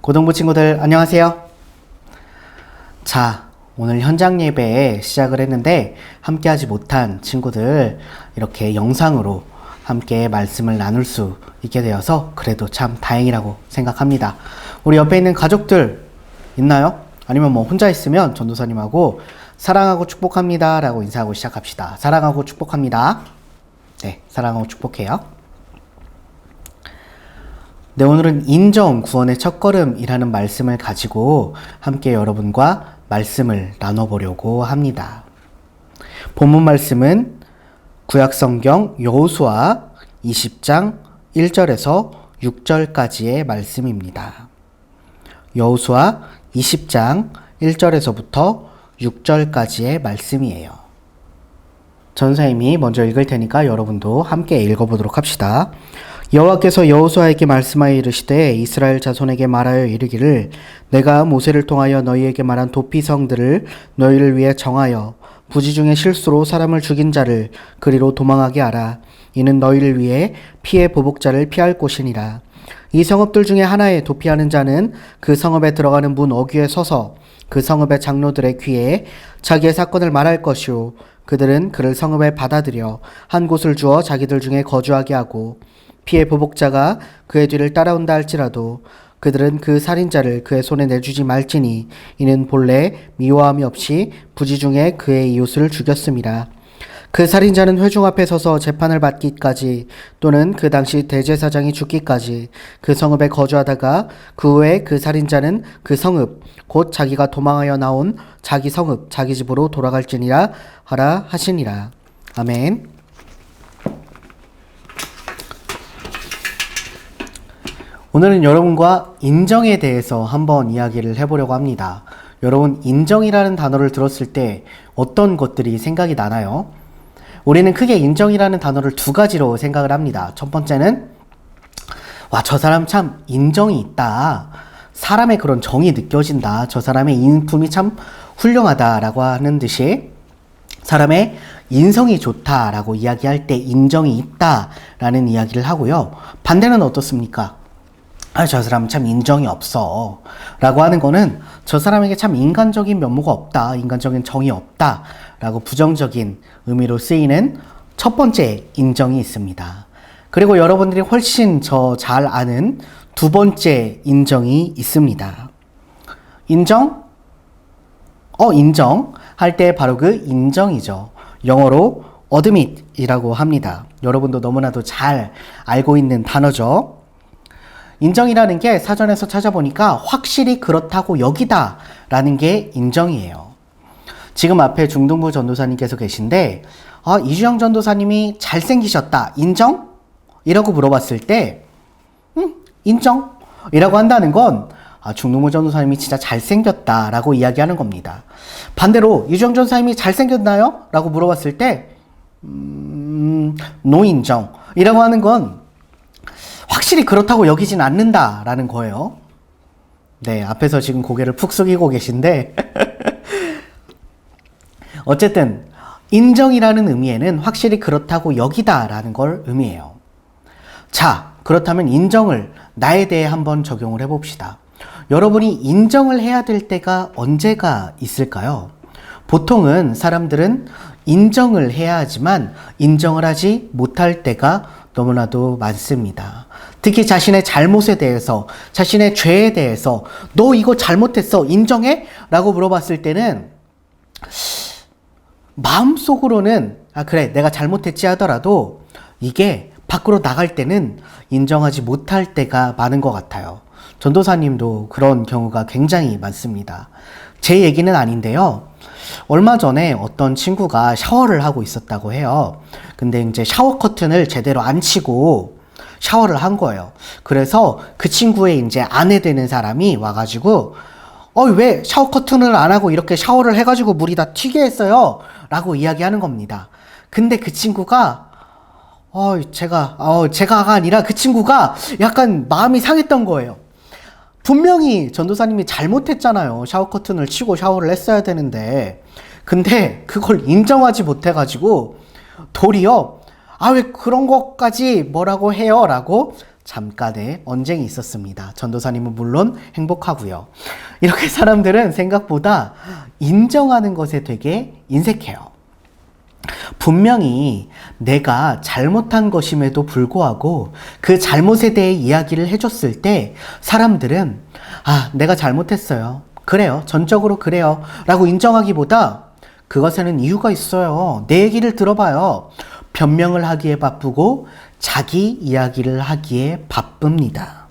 고등부 친구들 안녕하세요. 자, 오늘 현장 예배 시작을 했는데 함께 하지 못한 친구들 이렇게 영상으로 함께 말씀을 나눌 수 있게 되어서 그래도 참 다행이라고 생각합니다. 우리 옆에 있는 가족들 있나요? 아니면 뭐 혼자 있으면 전도사님하고 사랑하고 축복합니다 라고 인사하고 시작합시다. 사랑하고 축복합니다. 네, 사랑하고 축복해요. 네, 오늘은 인정 구원의 첫걸음이라는 말씀을 가지고 함께 여러분과 말씀을 나눠보려고 합니다. 본문 말씀은 구약성경 여호수아 20장 1절에서 6절까지의 말씀입니다. 여호수아 20장 1절에서부터 6절까지의 말씀이에요. 전사님이 먼저 읽을 테니까 여러분도 함께 읽어보도록 합시다. 여호와께서 여호수아에게 말씀하여 이르시되 이스라엘 자손에게 말하여 이르기를 내가 모세를 통하여 너희에게 말한 도피성들을 너희를 위해 정하여 부지 중에 실수로 사람을 죽인 자를 그리로 도망하게 하라. 이는 너희를 위해 피해 보복자를 피할 곳이니라. 이 성읍들 중에 하나에 도피하는 자는 그 성읍에 들어가는 문 어귀에 서서 그 성읍의 장로들의 귀에 자기의 사건을 말할 것이요 그들은 그를 성읍에 받아들여 한 곳을 주어 자기들 중에 거주하게 하고 피해 보복자가 그의 뒤를 따라온다 할지라도 그들은 그 살인자를 그의 손에 내주지 말지니 이는 본래 미워함이 없이 부지 중에 그의 이웃을 죽였음이라. 그 살인자는 회중 앞에 서서 재판을 받기까지 또는 그 당시 대제사장이 죽기까지 그 성읍에 거주하다가 그 후에 그 살인자는 그 성읍 곧 자기가 도망하여 나온 자기 성읍 자기 집으로 돌아갈지니라 하라 하시니라. 아멘. 오늘은 여러분과 인정에 대해서 한번 이야기를 해보려고 합니다. 여러분, 인정이라는 단어를 들었을 때 어떤 것들이 생각이 나나요? 우리는 크게 인정이라는 단어를 두 가지로 생각을 합니다. 첫 번째는 저 사람 참 인정이 있다. 사람의 그런 정이 느껴진다. 저 사람의 인품이 참 훌륭하다라고 하는 듯이 사람의 인성이 좋다라고 이야기할 때 인정이 있다라는 이야기를 하고요. 반대는 어떻습니까? 저 사람 참 인정이 없어 라고 하는 거는 저 사람에게 참 인간적인 면모가 없다, 인간적인 정이 없다 라고 부정적인 의미로 쓰이는 첫 번째 인정이 있습니다. 그리고 여러분들이 훨씬 저 잘 아는 두 번째 인정이 있습니다. 인정? 인정 할 때 바로 그 인정이죠. 영어로 admit이라고 합니다. 여러분도 너무나도 잘 알고 있는 단어죠. 인정이라는 게 사전에서 찾아보니까 확실히 그렇다고 여기다 라는 게 인정이에요. 지금 앞에 중등부 전도사님께서 계신데 이주영 전도사님이 잘생기셨다. 인정? 이라고 물어봤을 때 인정? 이라고 한다는 건 중등부 전도사님이 진짜 잘생겼다 라고 이야기하는 겁니다. 반대로 이주영 전도사님이 잘생겼나요? 라고 물어봤을 때 노 인정 이라고 하는 건 확실히 그렇다고 여기진 않는다라는 거예요. 네, 앞에서 지금 고개를 푹 숙이고 계신데 어쨌든 인정이라는 의미에는 확실히 그렇다고 여기다라는 걸 의미해요. 자, 그렇다면 인정을 나에 대해 한번 적용을 해봅시다. 여러분이 인정을 해야 될 때가 언제가 있을까요? 보통은 사람들은 인정을 해야 하지만 인정을 하지 못할 때가 너무나도 많습니다. 특히 자신의 잘못에 대해서, 자신의 죄에 대해서 너 이거 잘못했어, 인정해? 라고 물어봤을 때는 마음속으로는 그래, 내가 잘못했지 하더라도 이게 밖으로 나갈 때는 인정하지 못할 때가 많은 것 같아요. 전도사님도 그런 경우가 굉장히 많습니다. 제 얘기는 아닌데요. 얼마 전에 어떤 친구가 샤워를 하고 있었다고 해요. 근데 이제 샤워 커튼을 제대로 안 치고 샤워를 한 거예요. 그래서 그 친구의 이제 아내 되는 사람이 와가지고 왜 샤워 커튼을 안 하고 이렇게 샤워를 해가지고 물이 다 튀게 했어요? 라고 이야기하는 겁니다. 근데 그 친구가 제가가 아니라 그 친구가 약간 마음이 상했던 거예요. 분명히 전도사님이 잘못했잖아요. 샤워 커튼을 치고 샤워를 했어야 되는데. 근데 그걸 인정하지 못해가지고 도리어 왜 그런 것까지 뭐라고 해요? 라고 잠깐의 언쟁이 있었습니다. 전도사님은 물론 행복하고요. 이렇게 사람들은 생각보다 인정하는 것에 되게 인색해요. 분명히 내가 잘못한 것임에도 불구하고 그 잘못에 대해 이야기를 해줬을 때 사람들은 내가 잘못했어요. 그래요. 전적으로 그래요. 라고 인정하기보다 그것에는 이유가 있어요. 내 얘기를 들어봐요. 변명을 하기에 바쁘고 자기 이야기를 하기에 바쁩니다.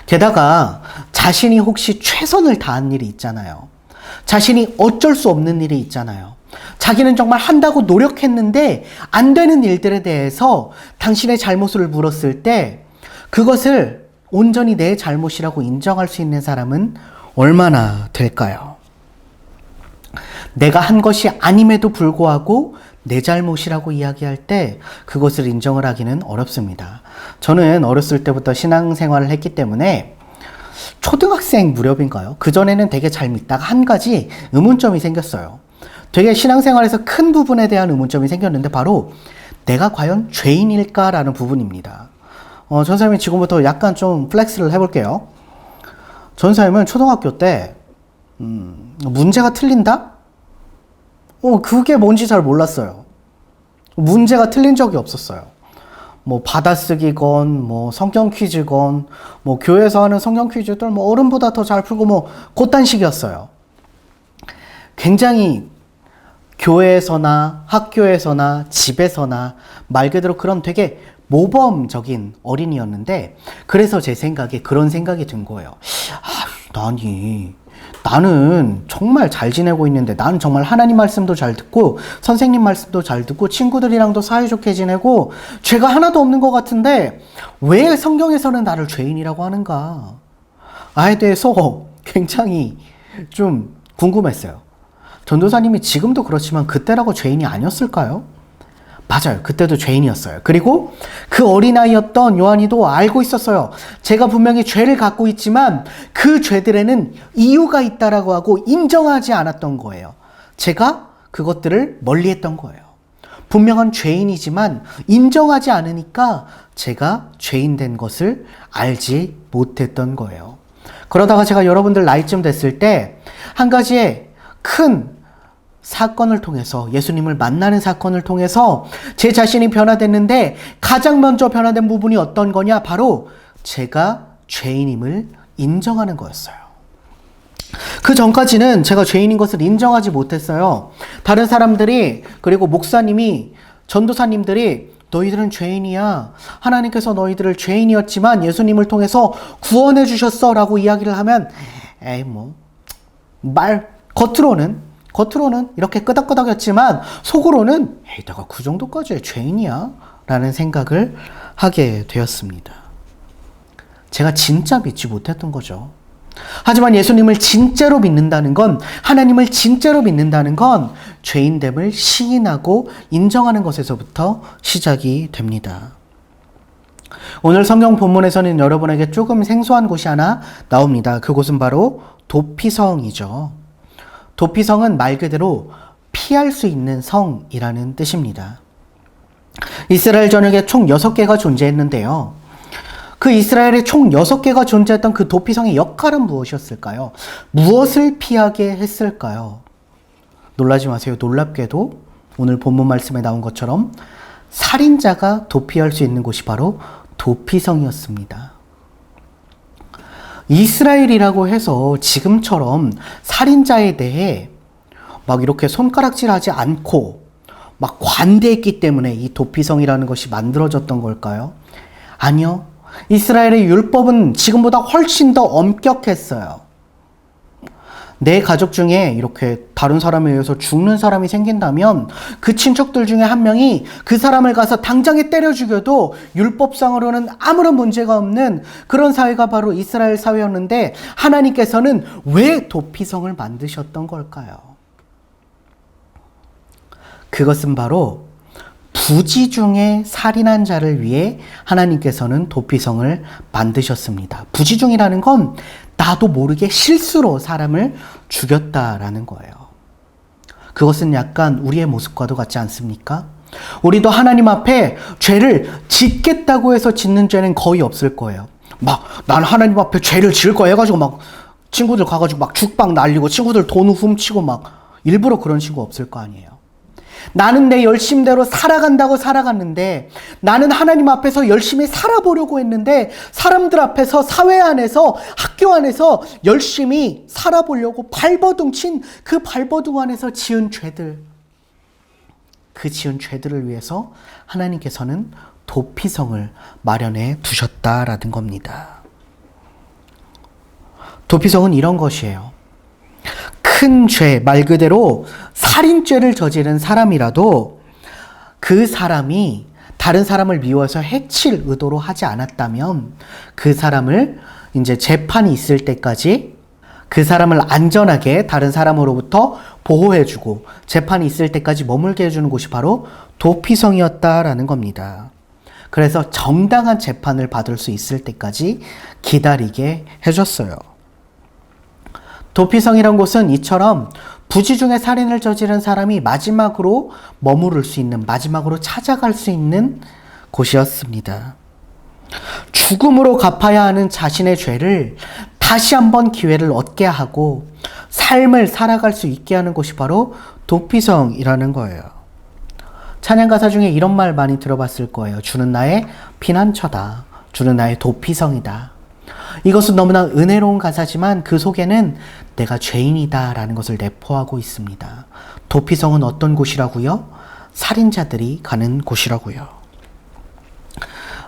게다가 자신이 혹시 최선을 다한 일이 있잖아요. 자신이 어쩔 수 없는 일이 있잖아요. 자기는 정말 한다고 노력했는데 안 되는 일들에 대해서 당신의 잘못을 물었을 때 그것을 온전히 내 잘못이라고 인정할 수 있는 사람은 얼마나 될까요? 내가 한 것이 아님에도 불구하고 내 잘못이라고 이야기할 때 그것을 인정을 하기는 어렵습니다. 저는 어렸을 때부터 신앙생활을 했기 때문에 초등학생 무렵인가요? 그전에는 되게 잘 믿다가 한 가지 의문점이 생겼어요. 되게 신앙생활에서 큰 부분에 대한 의문점이 생겼는데 바로 내가 과연 죄인일까라는 부분입니다. 전사님이 지금부터 약간 좀 플렉스를 해볼게요. 전사님은 초등학교 때 문제가 틀린다? 그게 뭔지 잘 몰랐어요. 문제가 틀린 적이 없었어요. 뭐 받아쓰기건 뭐 성경 퀴즈건 뭐 교회에서 하는 성경 퀴즈들 뭐 어른보다 더 잘 풀고 뭐 그딴 식이었어요. 굉장히 교회에서나 학교에서나 집에서나 말 그대로 그런 되게 모범적인 어린이였는데 그래서 제 생각에 그런 생각이 든 거예요. 나는 정말 잘 지내고 있는데 나는 정말 하나님 말씀도 잘 듣고 선생님 말씀도 잘 듣고 친구들이랑도 사이좋게 지내고 죄가 하나도 없는 것 같은데 왜 성경에서는 나를 죄인이라고 하는가? 에 대해서 굉장히 좀 궁금했어요. 전도사님이 지금도 그렇지만 그때라고 죄인이 아니었을까요? 맞아요. 그때도 죄인이었어요. 그리고 그 어린아이였던 요한이도 알고 있었어요. 제가 분명히 죄를 갖고 있지만 그 죄들에는 이유가 있다라고 하고 인정하지 않았던 거예요. 제가 그것들을 멀리했던 거예요. 분명한 죄인이지만 인정하지 않으니까 제가 죄인 된 것을 알지 못했던 거예요. 그러다가 제가 여러분들 나이쯤 됐을 때 한 가지의 큰 사건을 통해서 예수님을 만나는 사건을 통해서 제 자신이 변화됐는데 가장 먼저 변화된 부분이 어떤 거냐? 바로 제가 죄인임을 인정하는 거였어요. 그 전까지는 제가 죄인인 것을 인정하지 못했어요. 다른 사람들이 그리고 목사님이 전도사님들이 너희들은 죄인이야. 하나님께서 너희들을 죄인이었지만 예수님을 통해서 구원해 주셨어 라고 이야기를 하면 겉으로는 이렇게 끄덕끄덕했지만 속으로는 내가 그 정도까지의 죄인이야? 라는 생각을 하게 되었습니다. 제가 진짜 믿지 못했던 거죠. 하지만 예수님을 진짜로 믿는다는 건, 하나님을 진짜로 믿는다는 건 죄인됨을 시인하고 인정하는 것에서부터 시작이 됩니다. 오늘 성경 본문에서는 여러분에게 조금 생소한 곳이 하나 나옵니다. 그곳은 바로 도피성이죠. 도피성은 말 그대로 피할 수 있는 성이라는 뜻입니다. 이스라엘 전역에 총 6개가 존재했는데요. 그 이스라엘에 총 6개가 존재했던 그 도피성의 역할은 무엇이었을까요? 무엇을 피하게 했을까요? 놀라지 마세요. 놀랍게도 오늘 본문 말씀에 나온 것처럼 살인자가 도피할 수 있는 곳이 바로 도피성이었습니다. 이스라엘이라고 해서 지금처럼 살인자에 대해 막 이렇게 손가락질하지 않고 막 관대했기 때문에 이 도피성이라는 것이 만들어졌던 걸까요? 아니요. 이스라엘의 율법은 지금보다 훨씬 더 엄격했어요. 내 가족 중에 이렇게 다른 사람에 의해서 죽는 사람이 생긴다면 그 친척들 중에 한 명이 그 사람을 가서 당장에 때려 죽여도 율법상으로는 아무런 문제가 없는 그런 사회가 바로 이스라엘 사회였는데 하나님께서는 왜 도피성을 만드셨던 걸까요? 그것은 바로 부지 중에 살인한 자를 위해 하나님께서는 도피성을 만드셨습니다. 부지 중이라는 건 나도 모르게 실수로 사람을 죽였다라는 거예요. 그것은 약간 우리의 모습과도 같지 않습니까? 우리도 하나님 앞에 죄를 짓겠다고 해서 짓는 죄는 거의 없을 거예요. 난 하나님 앞에 죄를 지을 거야 해가지고 막 친구들 가가지고 막 죽박 날리고 친구들 돈 훔치고 막 일부러 그런 친구 없을 거 아니에요. 나는 내 열심대로 살아간다고 살아갔는데, 나는 하나님 앞에서 열심히 살아보려고 했는데, 사람들 앞에서, 사회 안에서, 학교 안에서 열심히 살아보려고 발버둥 친 그 발버둥 안에서 지은 죄들, 그 지은 죄들을 위해서 하나님께서는 도피성을 마련해 두셨다라는 겁니다. 도피성은 이런 것이에요. 큰 죄, 말 그대로 살인죄를 저지른 사람이라도 그 사람이 다른 사람을 미워해서 해칠 의도로 하지 않았다면 그 사람을 이제 재판이 있을 때까지 그 사람을 안전하게 다른 사람으로부터 보호해주고 재판이 있을 때까지 머물게 해주는 곳이 바로 도피성이었다라는 겁니다. 그래서 정당한 재판을 받을 수 있을 때까지 기다리게 해줬어요. 도피성이란 곳은 이처럼 부지 중에 살인을 저지른 사람이 마지막으로 머무를 수 있는, 마지막으로 찾아갈 수 있는 곳이었습니다. 죽음으로 갚아야 하는 자신의 죄를 다시 한번 기회를 얻게 하고 삶을 살아갈 수 있게 하는 곳이 바로 도피성이라는 거예요. 찬양 가사 중에 이런 말 많이 들어봤을 거예요. 주는 나의 피난처다. 주는 나의 도피성이다. 이것은 너무나 은혜로운 가사지만 그 속에는 내가 죄인이다 라는 것을 내포하고 있습니다. 도피성은 어떤 곳이라고요? 살인자들이 가는 곳이라고요.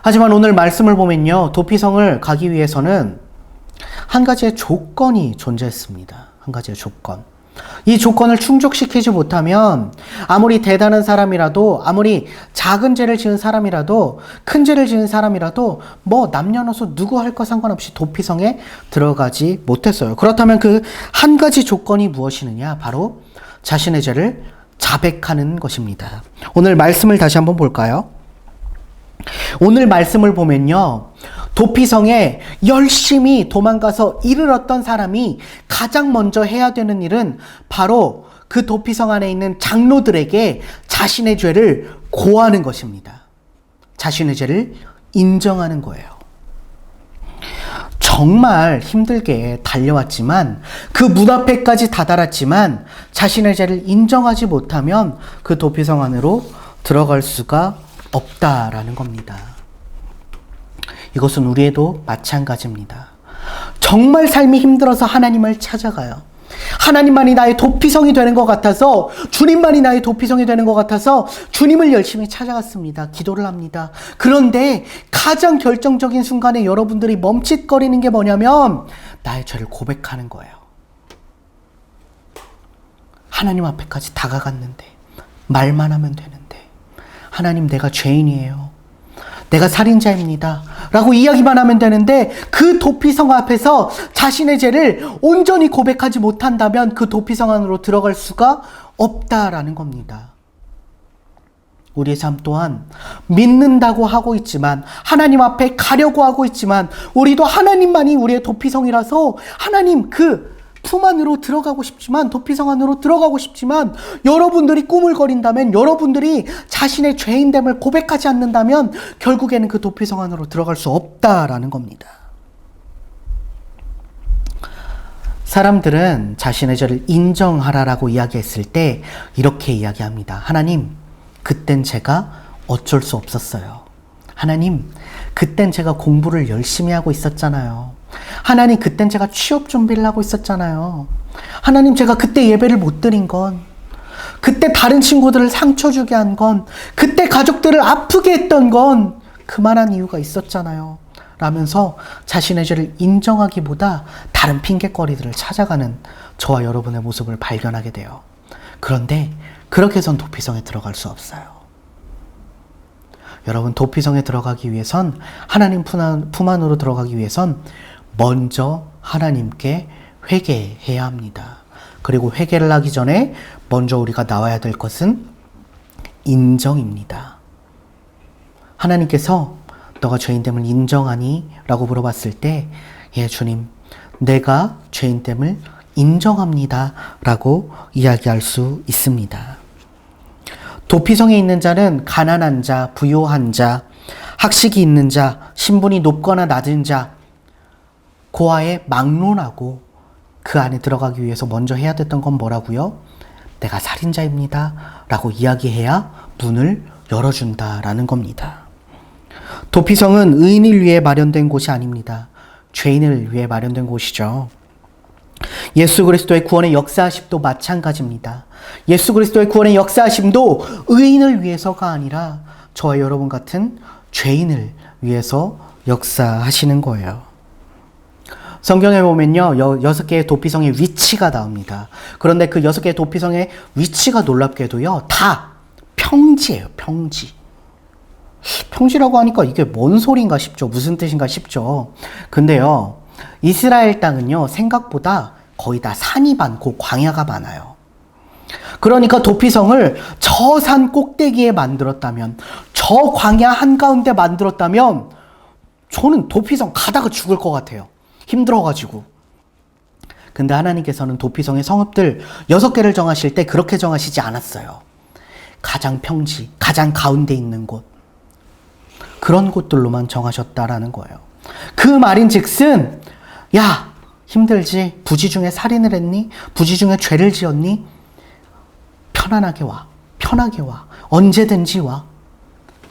하지만 오늘 말씀을 보면요, 도피성을 가기 위해서는 한 가지의 조건이 존재했습니다. 한 가지의 조건. 이 조건을 충족시키지 못하면 아무리 대단한 사람이라도, 아무리 작은 죄를 지은 사람이라도, 큰 죄를 지은 사람이라도 남녀노소 누구 할 거 상관없이 도피성에 들어가지 못했어요. 그렇다면 그 한 가지 조건이 무엇이느냐? 바로 자신의 죄를 자백하는 것입니다. 오늘 말씀을 다시 한번 볼까요? 오늘 말씀을 보면요, 도피성에 열심히 도망가서 일을 얻던 사람이 가장 먼저 해야 되는 일은 바로 그 도피성 안에 있는 장로들에게 자신의 죄를 고하는 것입니다. 자신의 죄를 인정하는 거예요. 정말 힘들게 달려왔지만, 그 문 앞에까지 다다랐지만 자신의 죄를 인정하지 못하면 그 도피성 안으로 들어갈 수가 없다라는 겁니다. 이것은 우리에도 마찬가지입니다. 정말 삶이 힘들어서 하나님을 찾아가요. 하나님만이 나의 도피성이 되는 것 같아서, 주님만이 나의 도피성이 되는 것 같아서 주님을 열심히 찾아갔습니다. 기도를 합니다. 그런데 가장 결정적인 순간에 여러분들이 멈칫거리는 게 뭐냐면 나의 죄를 고백하는 거예요. 하나님 앞에까지 다가갔는데, 말만 하면 되는데, 하나님 내가 죄인이에요. 내가 살인자입니다. 라고 이야기만 하면 되는데, 그 도피성 앞에서 자신의 죄를 온전히 고백하지 못한다면 그 도피성 안으로 들어갈 수가 없다라는 겁니다. 우리의 삶 또한 믿는다고 하고 있지만, 하나님 앞에 가려고 하고 있지만, 우리도 하나님만이 우리의 도피성이라서 하나님 그 품 안으로 들어가고 싶지만, 도피성 안으로 들어가고 싶지만, 여러분들이 꾸물거린다면, 여러분들이 자신의 죄인됨을 고백하지 않는다면 결국에는 그 도피성 안으로 들어갈 수 없다라는 겁니다. 사람들은 자신의 죄를 인정하라라고 이야기했을 때 이렇게 이야기합니다. 하나님, 그땐 제가 어쩔 수 없었어요. 하나님, 그땐 제가 공부를 열심히 하고 있었잖아요. 하나님, 그땐 제가 취업 준비를 하고 있었잖아요. 하나님, 제가 그때 예배를 못 드린 건, 그때 다른 친구들을 상처 주게 한 건, 그때 가족들을 아프게 했던 건 그만한 이유가 있었잖아요. 라면서 자신의 죄를 인정하기보다 다른 핑계거리들을 찾아가는 저와 여러분의 모습을 발견하게 돼요. 그런데 그렇게 해선 도피성에 들어갈 수 없어요. 여러분, 도피성에 들어가기 위해선, 하나님 품 안으로 들어가기 위해선 먼저 하나님께 회개해야 합니다. 그리고 회개를 하기 전에 먼저 우리가 나와야 될 것은 인정입니다. 하나님께서 너가 죄인됨을 인정하니? 라고 물어봤을 때, 예, 주님, 내가 죄인됨을 인정합니다. 라고 이야기할 수 있습니다. 도피성에 있는 자는 가난한 자, 부유한 자, 학식이 있는 자, 신분이 높거나 낮은 자, 그와의 막론하고 그 안에 들어가기 위해서 먼저 해야 됐던 건 뭐라고요? 내가 살인자입니다 라고 이야기해야 문을 열어준다라는 겁니다. 도피성은 의인을 위해 마련된 곳이 아닙니다. 죄인을 위해 마련된 곳이죠. 예수 그리스도의 구원의 역사하심도 마찬가지입니다. 예수 그리스도의 구원의 역사하심도 의인을 위해서가 아니라 저와 여러분 같은 죄인을 위해서 역사하시는 거예요. 성경에 보면요, 6개의 도피성의 위치가 나옵니다. 그런데 그 6개의 도피성의 위치가 놀랍게도요, 다 평지예요, 평지. 평지라고 하니까 이게 뭔 소린가 싶죠. 무슨 뜻인가 싶죠. 근데요, 이스라엘 땅은요, 생각보다 거의 다 산이 많고 광야가 많아요. 그러니까 도피성을 저 산 꼭대기에 만들었다면, 저 광야 한가운데 만들었다면, 저는 도피성 가다가 죽을 것 같아요. 힘들어가지고. 근데 하나님께서는 도피성의 성읍들 6개를 정하실 때 그렇게 정하시지 않았어요. 가장 평지, 가장 가운데 있는 곳, 그런 곳들로만 정하셨다라는 거예요. 그 말인즉슨, 야, 힘들지? 부지 중에 살인을 했니? 부지 중에 죄를 지었니? 편안하게 와. 편하게 와. 언제든지 와.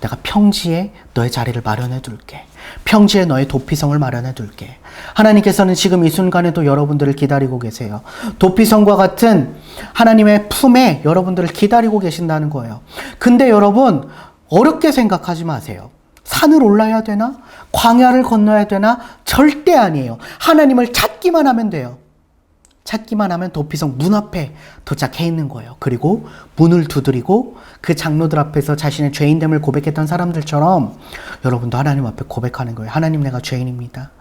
내가 평지에 너의 자리를 마련해 둘게. 평지에 너의 도피성을 마련해 둘게. 하나님께서는 지금 이 순간에도 여러분들을 기다리고 계세요. 도피성과 같은 하나님의 품에 여러분들을 기다리고 계신다는 거예요. 근데 여러분, 어렵게 생각하지 마세요. 산을 올라야 되나? 광야를 건너야 되나? 절대 아니에요. 하나님을 찾기만 하면 돼요. 찾기만 하면 도피성 문 앞에 도착해 있는 거예요. 그리고 문을 두드리고 그 장로들 앞에서 자신의 죄인됨을 고백했던 사람들처럼 여러분도 하나님 앞에 고백하는 거예요. 하나님, 내가 죄인입니다.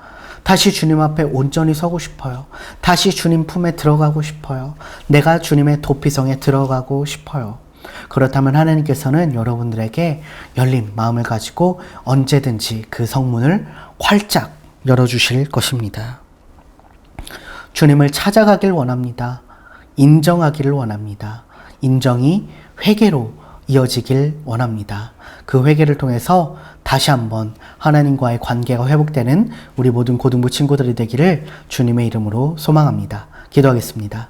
다시 주님 앞에 온전히 서고 싶어요. 다시 주님 품에 들어가고 싶어요. 내가 주님의 도피성에 들어가고 싶어요. 그렇다면 하나님께서는 여러분들에게 열린 마음을 가지고 언제든지 그 성문을 활짝 열어주실 것입니다. 주님을 찾아가길 원합니다. 인정하기를 원합니다. 인정이 회개로 이어지길 원합니다. 그 회개를 통해서 다시 한번 하나님과의 관계가 회복되는 우리 모든 고등부 친구들이 되기를 주님의 이름으로 소망합니다. 기도하겠습니다.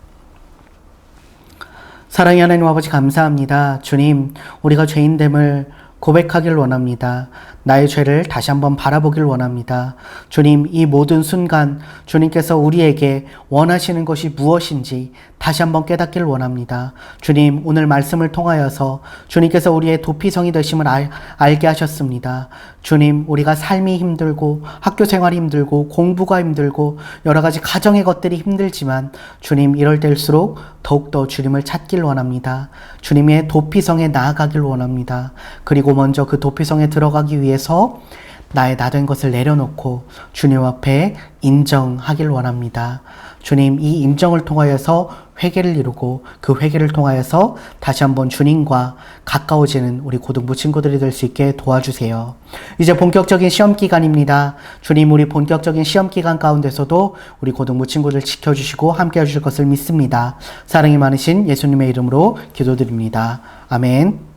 사랑의 하나님 아버지, 감사합니다. 주님, 우리가 죄인됨을 고백하길 원합니다. 나의 죄를 다시 한번 바라보길 원합니다. 주님, 이 모든 순간 주님께서 우리에게 원하시는 것이 무엇인지 다시 한번 깨닫기를 원합니다. 주님, 오늘 말씀을 통하여서 주님께서 우리의 도피성이 되심을 알게 하셨습니다. 주님, 우리가 삶이 힘들고 학교 생활이 힘들고 공부가 힘들고 여러 가지 가정의 것들이 힘들지만 주님, 이럴 때일수록 더욱더 주님을 찾길 원합니다. 주님의 도피성에 나아가길 원합니다. 그리고 먼저 그 도피성에 들어가기 위해서 나의 나된 것을 내려놓고 주님 앞에 인정하길 원합니다. 주님, 이 인정을 통하여서 회개를 이루고 그 회개를 통하여서 다시 한번 주님과 가까워지는 우리 고등부 친구들이 될 수 있게 도와주세요. 이제 본격적인 시험 기간입니다. 주님, 우리 본격적인 시험 기간 가운데서도 우리 고등부 친구들 지켜주시고 함께 해주실 것을 믿습니다. 사랑이 많으신 예수님의 이름으로 기도드립니다. 아멘.